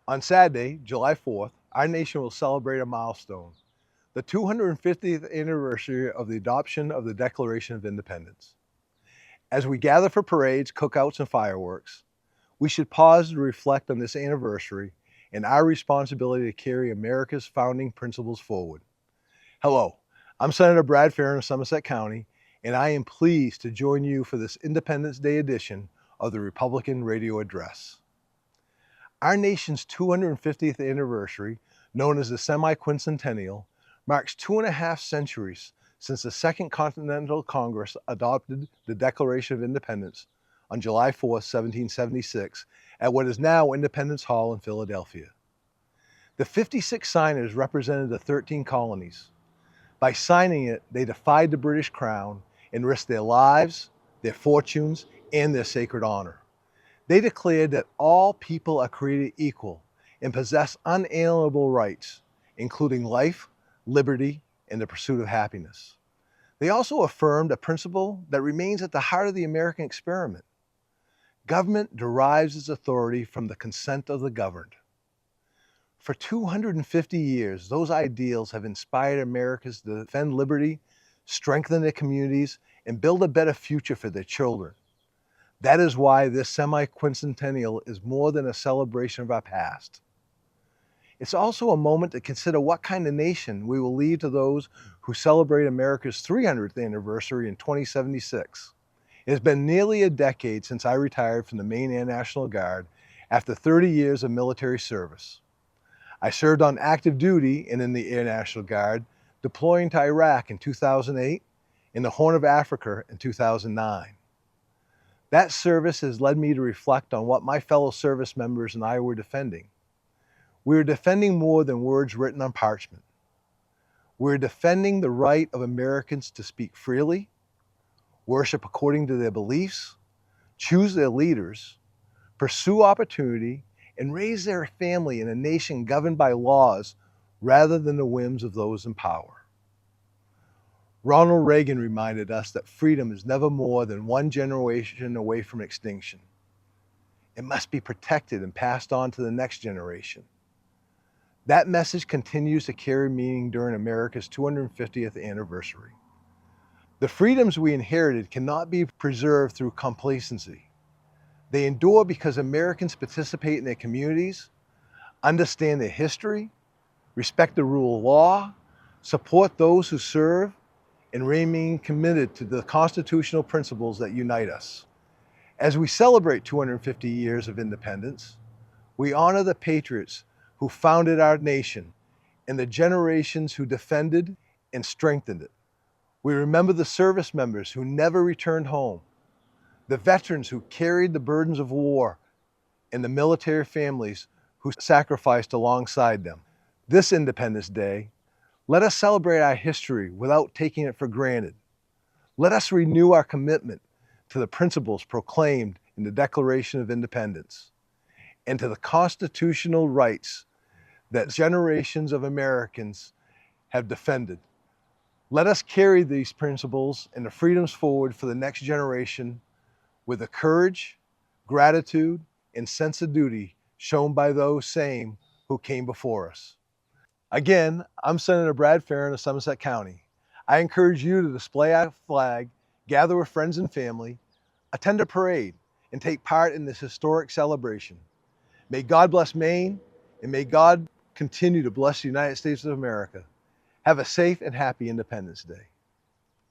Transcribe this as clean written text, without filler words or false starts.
On Saturday, July 4th, our nation will celebrate a milestone, the 250th anniversary of the adoption of the Declaration of Independence. As we gather for parades, cookouts, and fireworks, we should pause to reflect on this anniversary and our responsibility to carry America's founding principles forward. Hello, I'm Senator Brad Farrin of Somerset County, and I am pleased to join you for this Independence Day edition of the Republican Radio Address. Our nation's 250th anniversary, known as the semi-quincentennial, marks 2.5 centuries since the Second Continental Congress adopted the Declaration of Independence on July 4, 1776, at what is now Independence Hall in Philadelphia. The 56 signers represented the 13 colonies. By signing it, they defied the British Crown and risked their lives, their fortunes, and their sacred honor. They declared that all people are created equal and possess unalienable rights, including life, liberty, and the pursuit of happiness. They also affirmed a principle that remains at the heart of the American experiment. Government derives its authority from the consent of the governed. For 250 years, those ideals have inspired Americans to defend liberty, strengthen their communities, and build a better future for their children. That is why this semi-quincentennial is more than a celebration of our past. It's also a moment to consider what kind of nation we will leave to those who celebrate America's 300th anniversary in 2076. It has been nearly a decade since I retired from the Maine Air National Guard after 30 years of military service. I served on active duty and in the Air National Guard, deploying to Iraq in 2008 and the Horn of Africa in 2009. That service has led me to reflect on what my fellow service members and I were defending. We were defending more than words written on parchment. We were defending the right of Americans to speak freely, worship according to their beliefs, choose their leaders, pursue opportunity, and raise their family in a nation governed by laws rather than the whims of those in power. Ronald Reagan reminded us that freedom is never more than one generation away from extinction. It must be protected and passed on to the next generation. That message continues to carry meaning during America's 250th anniversary. The freedoms we inherited cannot be preserved through complacency. They endure because Americans participate in their communities, understand their history, respect the rule of law, support those who serve, and remain committed to the constitutional principles that unite us. As we celebrate 250 years of independence, we honor the patriots who founded our nation and the generations who defended and strengthened it. We remember the service members who never returned home, the veterans who carried the burdens of war, and the military families who sacrificed alongside them. This Independence Day, let us celebrate our history without taking it for granted. Let us renew our commitment to the principles proclaimed in the Declaration of Independence and to the constitutional rights that generations of Americans have defended. Let us carry these principles and the freedoms forward for the next generation with the courage, gratitude, and sense of duty shown by those same who came before us. Again, I'm Senator Brad Farrin of Somerset County. I encourage you to display our flag, gather with friends and family, attend a parade, and take part in this historic celebration. May God bless Maine, and may God continue to bless the United States of America. Have a safe and happy Independence Day.